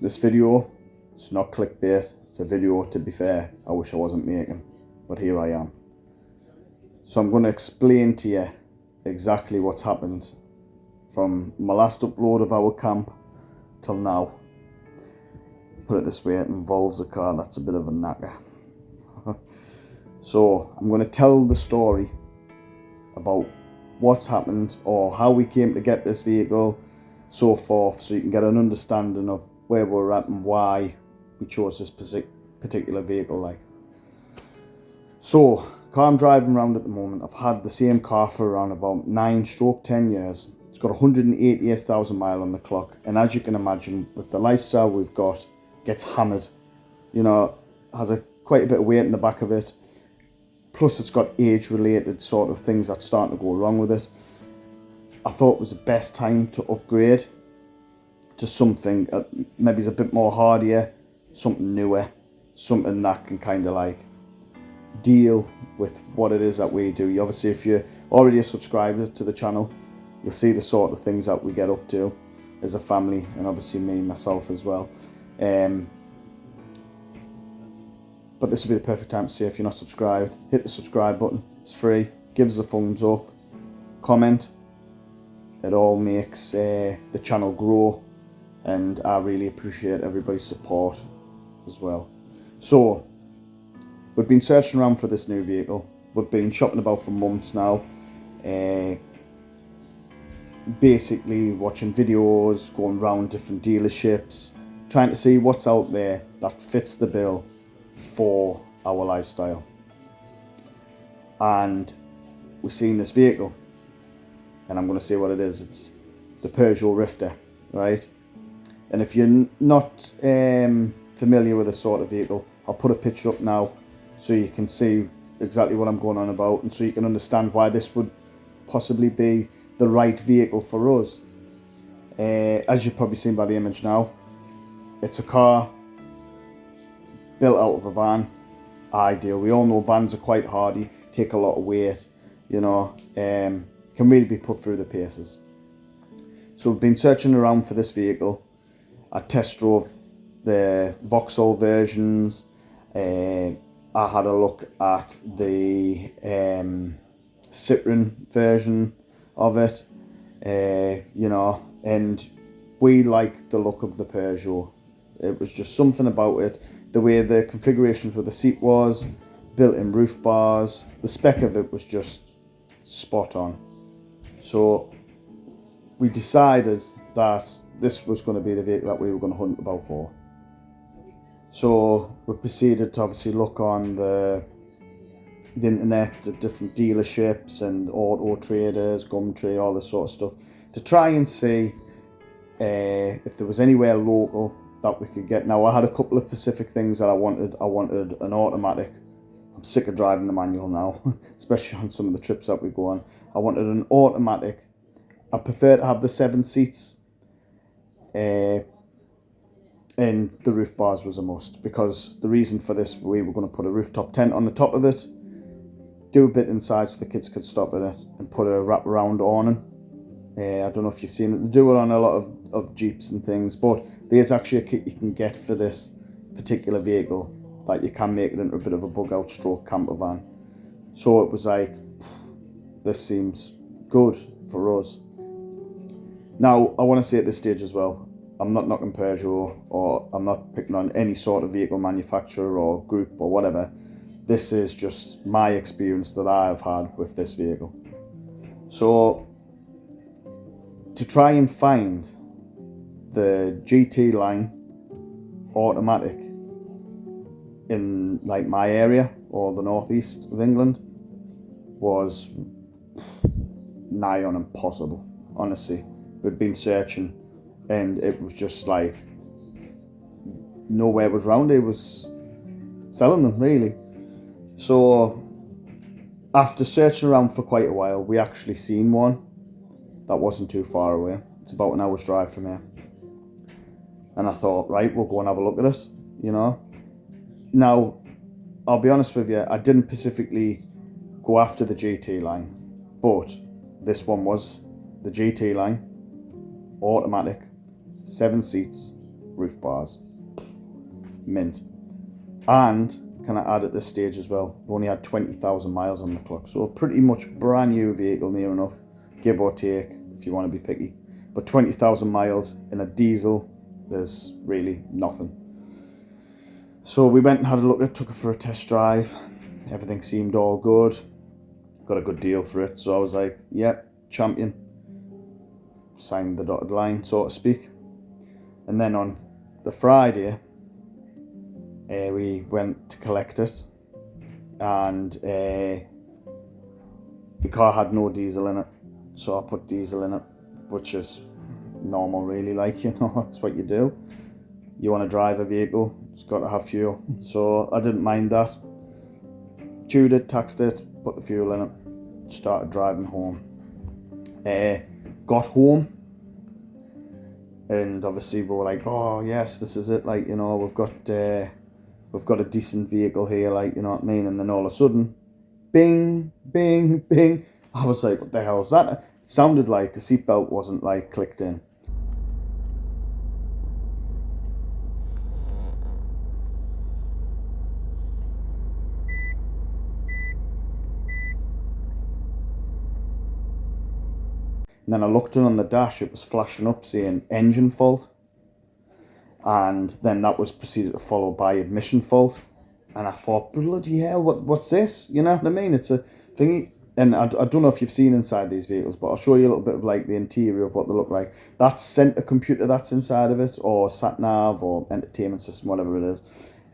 This video, it's not clickbait, it's a video, to be fair, I wish I wasn't making, but here I am. So I'm going to explain to you exactly what's happened from my last upload of our camp till now. Put it this way, it involves a car that's a bit of a knacker. So I'm going to tell the story about what's happened or how we came to get this vehicle, so forth, so you can get an understanding of where we're at and why we chose this particular vehicle. So, car I'm driving around at the moment, I've had the same car for around about 9-10 years. It's got 188,000 miles on the clock, and as you can imagine, with the lifestyle we've got, gets hammered. You know, has quite a bit of weight in the back of it. Plus it's got age-related sort of things that's starting to go wrong with it. I thought it was the best time to upgrade to something maybe is a bit more hardier, something newer, something that can kind of deal with what it is that we do. Obviously, if you're already a subscriber to the channel, you'll see the sort of things that we get up to as a family, and obviously me, myself as well. But this would be the perfect time to say, if you're not subscribed, hit the subscribe button. It's free. Give us a thumbs up. Comment. It all makes the channel grow, and I really appreciate everybody's support as well. So, we've been searching around for this new vehicle. We've been shopping about for months now. Basically watching videos, going around different dealerships, trying to see what's out there that fits the bill for our lifestyle. And we've seen this vehicle, and I'm going to say what it is. It's the Peugeot Rifter, right? And if you're not familiar with this sort of vehicle, I'll put a picture up now so you can see exactly what I'm going on about, and so you can understand why this would possibly be the right vehicle for us. As you've probably seen by the image now, it's a car built out of a van. Ideal. We all know vans are quite hardy, take a lot of weight, you know, can really be put through the paces. So we've been searching around for this vehicle. I test drove the Vauxhall versions. I had a look at the Citroen version of it, you know, and we liked the look of the Peugeot. It was just something about it, the way the configurations with the seat was, built-in roof bars, the spec of it was just spot on. So we decided that this was going to be the vehicle that we were going to hunt about for. So we proceeded to obviously look on the internet at different dealerships and auto traders, Gumtree, all this sort of stuff, to try and see if there was anywhere local that we could get. Now, I had a couple of specific things that I wanted. I wanted an automatic. I'm sick of driving the manual now, especially on some of the trips that we go on. I wanted an automatic. I prefer to have the 7 seats, and the roof bars was a must, because the reason for this, we were going to put a rooftop tent on the top of it, do a bit inside so the kids could stop in it, and put a wraparound awning. I don't know if you've seen it. They do it on a lot of Jeeps and things, but there's actually a kit you can get for this particular vehicle that you can make it into a bit of a bug out stroke camper van. So it was like, this seems good for us. Now, I want to say at this stage as well, I'm not knocking Peugeot, or I'm not picking on any sort of vehicle manufacturer or group or whatever. This is just my experience that I've had with this vehicle. So, to try and find the GT line automatic in my area or the northeast of England was nigh on impossible, honestly. We'd been searching, and it was just nowhere was round. It was selling them, really. So after searching around for quite a while, we actually seen one that wasn't too far away. It's about an hour's drive from here. And I thought, right, we'll go and have a look at it, you know. Now, I'll be honest with you, I didn't specifically go after the GT line, but this one was the GT line, automatic, 7 seats, roof bars, mint. And can I add at this stage as well, we only had 20,000 miles on the clock, so a pretty much brand new vehicle, near enough, give or take, if you want to be picky. But 20,000 miles in a diesel, there's really nothing. So we went and had a look at it, took it for a test drive. Everything seemed all good. Got a good deal for it, so I was like, yep, champion. Signed the dotted line, so to speak. And then on the Friday, we went to collect it, and the car had no diesel in it, so I put diesel in it, which is normal really, like, you know, that's what you do. You want to drive a vehicle, it's got to have fuel, so I didn't mind that. Tuned it, taxed it, put the fuel in it, started driving home. Got home, and obviously we were like, oh yes, this is it, like, you know, we've got a decent vehicle here, like, you know what I mean. And then all of a sudden, bing, bing, bing, I was like, what the hell is that? It sounded like a seatbelt wasn't like clicked in. And then I looked in on the dash, it was flashing up saying engine fault. And then that was proceeded to follow by ignition fault. And I thought, bloody hell, what's this? You know what I mean? It's a thingy. And I don't know if you've seen inside these vehicles, but I'll show you a little bit of like the interior of what they look like. That center computer that's inside of it, or sat nav, or entertainment system, whatever it is,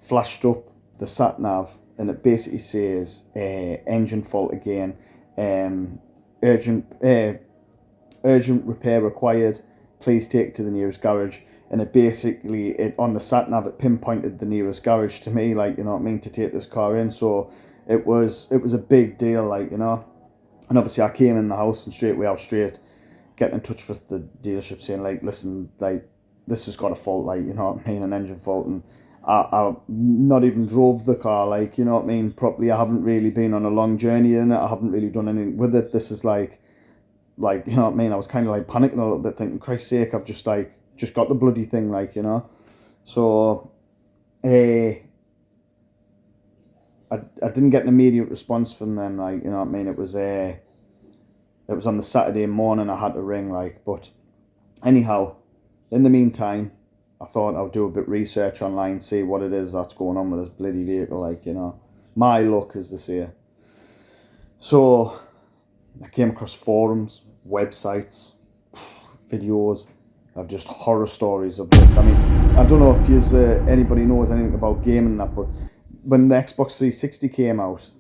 flashed up the sat nav, and it basically says engine fault again, urgent repair required, please take it to the nearest garage. And it basically, on the sat nav, it pinpointed the nearest garage to me, like, you know what I mean, to take this car in. So it was a big deal, like, you know. And obviously I came in the house and straight getting in touch with the dealership saying, like, listen, like, this has got a fault, like, you know what I mean, an engine fault. And I not even drove the car, like, you know what I mean, properly. I haven't really been on a long journey in it. I haven't really done anything with it. This is like, you know what I mean, I was kind of like panicking a little bit, thinking, Christ's sake, I've just got the bloody thing, like, you know. So I didn't get an immediate response from them, like, you know what I mean. It was on the Saturday morning I had to ring, like. But anyhow, in the meantime, I thought I'll do a bit of research online, see what it is that's going on with this bloody vehicle, like, you know. My luck, as they say. So I came across forums, websites, videos of just horror stories of this. I mean, I don't know if anybody knows anything about gaming and that, but when the Xbox 360 came out,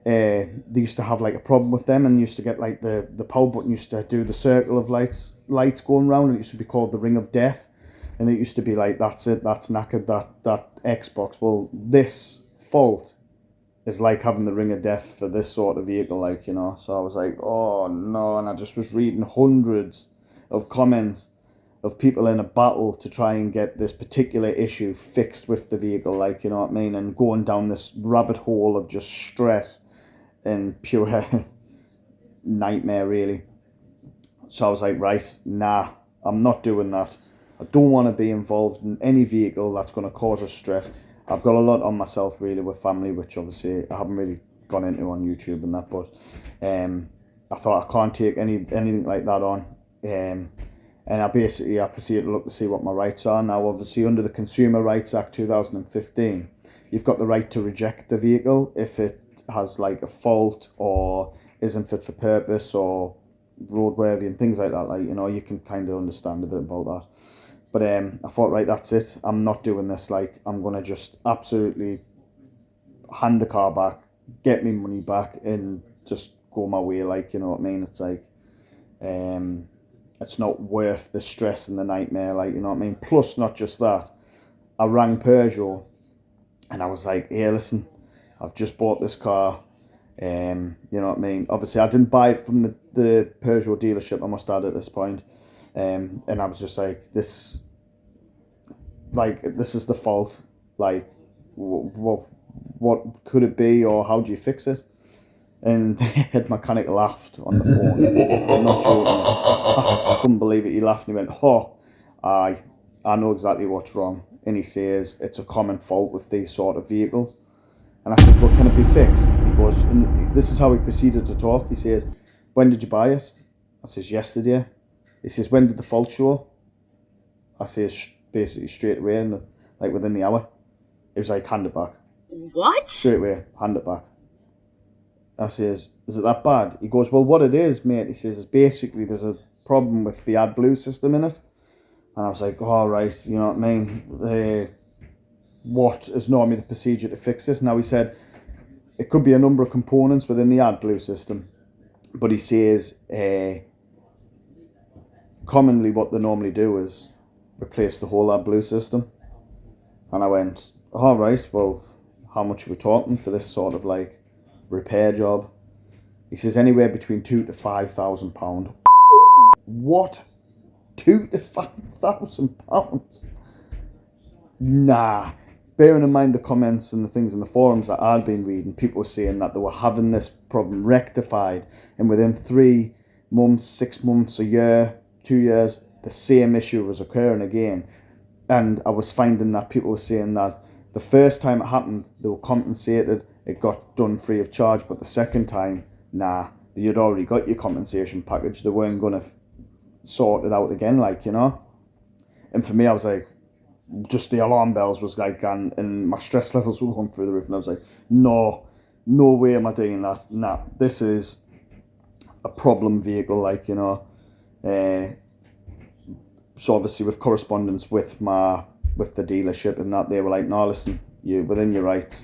they used to have like a problem with them, and used to get like the power button used to do the circle of lights going round, and it used to be called the Ring of Death, and it used to be like, that's it, that's knackered, that Xbox. Well, this fault is like having the Ring of Death for this sort of vehicle, like, you know. So I was like, oh no, and I just was reading hundreds of comments of people in a battle to try and get this particular issue fixed with the vehicle, like, you know what I mean, and going down this rabbit hole of just stress and pure nightmare, really. So I was like, right, nah, I'm not doing that. I don't want to be involved in any vehicle that's going to cause us stress. I've got a lot on myself, really, with family, which obviously I haven't really gone into on YouTube and that, but I thought I can't take anything like that on. And I proceeded to look to see what my rights are. Now, obviously, under the Consumer Rights Act 2015, you've got the right to reject the vehicle if it has like a fault or isn't fit for purpose or roadworthy and things like that. Like, you know, you can kind of understand a bit about that. But I thought, right, that's it. I'm not doing this. Like, I'm going to just absolutely hand the car back, get me money back, and just go my way. Like, you know what I mean? It's like, it's not worth the stress and the nightmare. Like, you know what I mean? Plus, not just that, I rang Peugeot and I was like, hey, listen, I've just bought this car. You know what I mean? Obviously, I didn't buy it from the Peugeot dealership, I must add, at this point. And I was just like, this is the fault. Like, what could it be, or how do you fix it? And the head mechanic laughed on the phone. I'm not joking. I couldn't believe it. He laughed and he went, oh, aye, I know exactly what's wrong. And he says, it's a common fault with these sort of vehicles. And I says, well, can it be fixed? He goes, and this is how he proceeded to talk. He says, when did you buy it? I says, yesterday. He says, when did the fault show? I says, basically straight away, like within the hour. He was like, hand it back. What? Straight away, hand it back. I says, is it that bad? He goes, well, what it is, mate, he says, is basically there's a problem with the AdBlue system in it. And I was like, all right, you know what I mean? What is normally the procedure to fix this? Now he said, it could be a number of components within the AdBlue system. But he says, commonly what they normally do is replace the whole AdBlue system. And I went, all right, well, how much are we talking for this sort of like repair job? He says anywhere between £2,000 to £5,000. What? £2,000 to £5,000? Nah. Bearing in mind the comments and the things in the forums that I'd been reading, people were saying that they were having this problem rectified, and within 3 months, 6 months, a year, 2 years, the same issue was occurring again. And I was finding that people were saying that the first time it happened, they were compensated, it got done free of charge, but the second time, nah, you'd already got your compensation package, they weren't going to sort it out again, like, you know. And for me, I was like, just the alarm bells was like, and my stress levels were going through the roof, and I was like, no way am I doing that. Nah, this is a problem vehicle, like, you know. So obviously with correspondence with the dealership and that, they were like, no, listen, you're within your rights.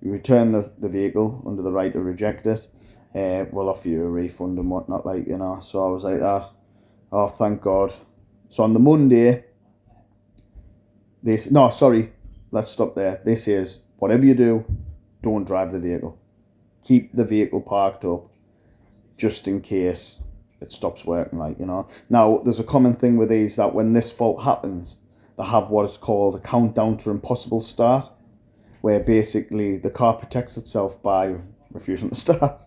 You return the vehicle under the right to reject it. We'll offer you a refund and whatnot, like, you know. So I was like that. Oh, thank God. So on the Monday, let's stop there. They says, whatever you do, don't drive the vehicle. Keep the vehicle parked up just in case it stops working, like, you know. Now, there's a common thing with these that when this fault happens, they have what is called a countdown to impossible start, where basically the car protects itself by refusing to start.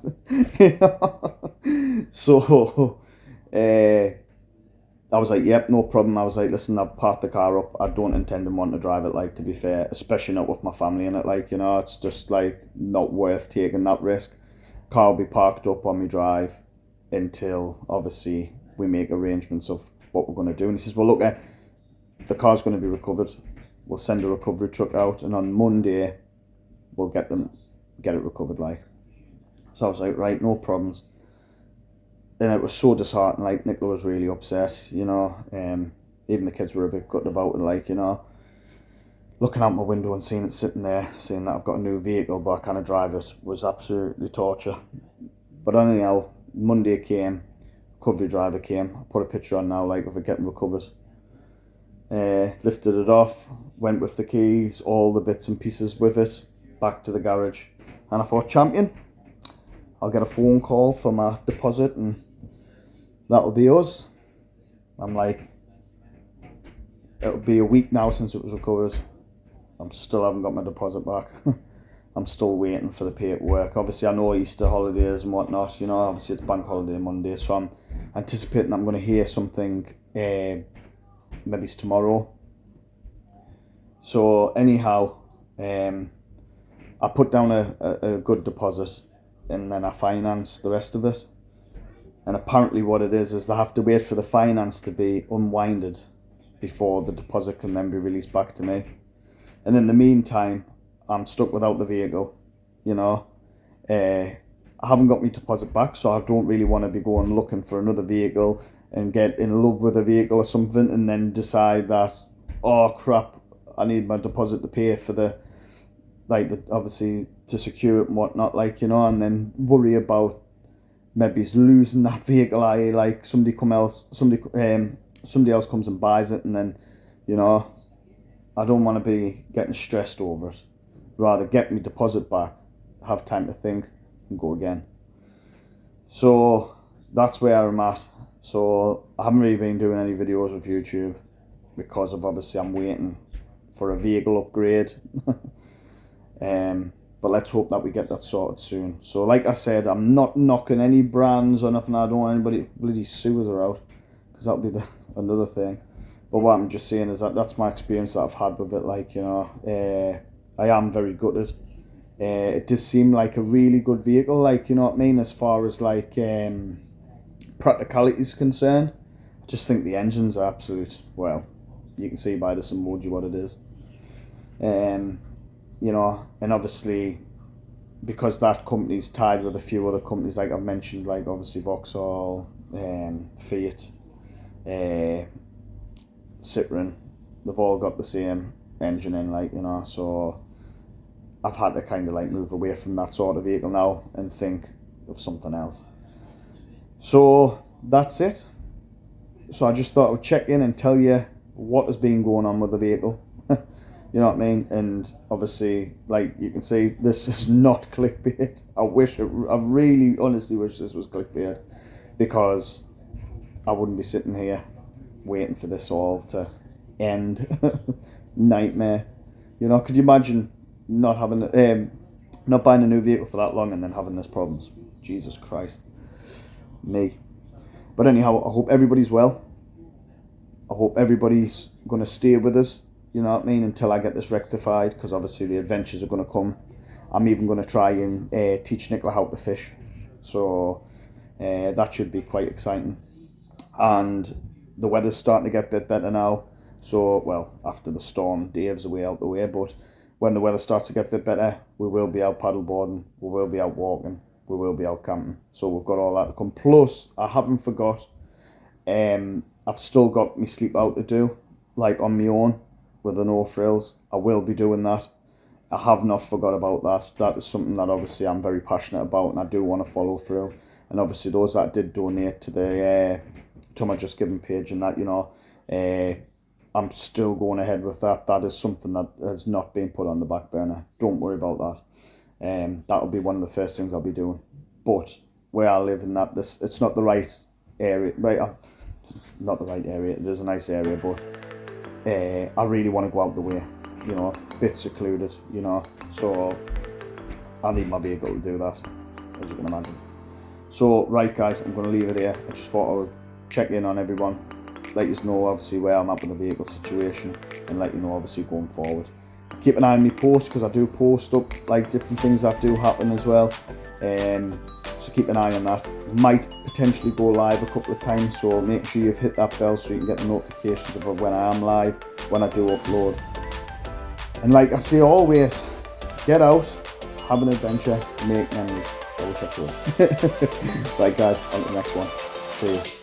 You know? So, I was like, yep, no problem. I was like, listen, I've parked the car up. I don't intend and want to drive it, like, to be fair, especially not with my family in it, like, you know. It's just, like, not worth taking that risk. Car will be parked up on my drive until, obviously, we make arrangements of what we're going to do. And he says, well, look, the car's going to be recovered. We'll send a recovery truck out, and on Monday, we'll get it recovered, like. So I was like, right, no problems. And it was so disheartening, like, Nicola was really upset, you know. Even the kids were a bit gutted about it, like, you know. Looking out my window and seeing it sitting there, saying that I've got a new vehicle, but I can't drive it, was absolutely torture. But anyhow, Monday came, recovery driver came. I put a picture on now, like, of it getting recovered. Lifted it off, went with the keys, all the bits and pieces with it, back to the garage. And I thought, champion, I'll get a phone call for my deposit and that'll be us. I'm like, it'll be a week now since it was recovered. I still haven't got my deposit back. I'm still waiting for the paperwork. Obviously, I know Easter holidays and whatnot, you know, obviously it's bank holiday Monday, so I'm anticipating I'm going to hear something, maybe it's tomorrow. So anyhow, I put down a good deposit and then I finance the rest of it. And apparently what it is they have to wait for the finance to be unwinded before the deposit can then be released back to me. And in the meantime, I'm stuck without the vehicle, you know. I haven't got my deposit back, so I don't really want to be going looking for another vehicle and get in love with a vehicle or something and then decide that, oh crap, I need my deposit to pay for obviously to secure it and whatnot, like, you know, and then worry about maybe losing that vehicle. Like somebody else comes and buys it, and then, you know, I don't want to be getting stressed over it. Rather get my deposit back, have time to think, and go again. So that's where I'm at. So I haven't really been doing any videos with YouTube because of, obviously, I'm waiting for a vehicle upgrade. But let's hope that we get that sorted soon. So like I said, I'm not knocking any brands or nothing. I don't want anybody to bloody sue us out, because that'll be another thing. But what I'm just saying is that that's my experience that I've had with it. Like, you know, I am very gutted. It does seem like a really good vehicle, like, you know what I mean, as far as like practicality is concerned. I just think the engines are absolute, well, you can see by this emoji what it is. You know, and obviously because that company's tied with a few other companies, like I've mentioned, like obviously Vauxhall, Fiat, Citroen, they've all got the same engine in, like, you know, so I've had to kind of like move away from that sort of vehicle now and think of something else. So that's it. So I just thought I would check in and tell you what has been going on with the vehicle. You know what I mean? And obviously, like you can see, this is not clickbait. I really honestly wish this was clickbait, because I wouldn't be sitting here waiting for this all to end. Nightmare. You know, could you imagine not having not buying a new vehicle for that long and then having this problems? Jesus Christ. Me. But anyhow, I hope everybody's well. I hope everybody's going to stay with us, you know what I mean, until I get this rectified, because obviously the adventures are going to come. I'm even going to try and teach Nicola how to fish. So that should be quite exciting. And the weather's starting to get a bit better now. So, well, after the storm, Dave's away out the way, but when the weather starts to get a bit better, we will be out paddleboarding, we will be out walking, we will be out camping. So we've got all that to come. Plus, I haven't forgot, I've still got my sleep out to do, like on my own, with the no frills. I will be doing that. I have not forgot about that. That is something that obviously I'm very passionate about, and I do want to follow through. And obviously those that did donate to the to my Just Giving page and that, you know, I'm still going ahead with that. That is something that has not been put on the back burner. Don't worry about that. That'll be one of the first things I'll be doing. But where I live in that, it's not the right area. Right, it's not the right area. It is a nice area, but I really want to go out the way. You know, a bit secluded. You know, so I need my vehicle to do that, as you can imagine. So right, guys, I'm going to leave it here. I just thought I would check in on everyone, let you know obviously where I'm at with the vehicle situation, and let you know obviously going forward. Keep an eye on me post, because I do post up like different things that do happen as well. So keep an eye on that. Might potentially go live a couple of times, so make sure you've hit that bell so you can get the notifications of when I am live, when I do upload. And like I say always, get out, have an adventure, make memories. I wish I could. Right guys, on to the next one. Cheers.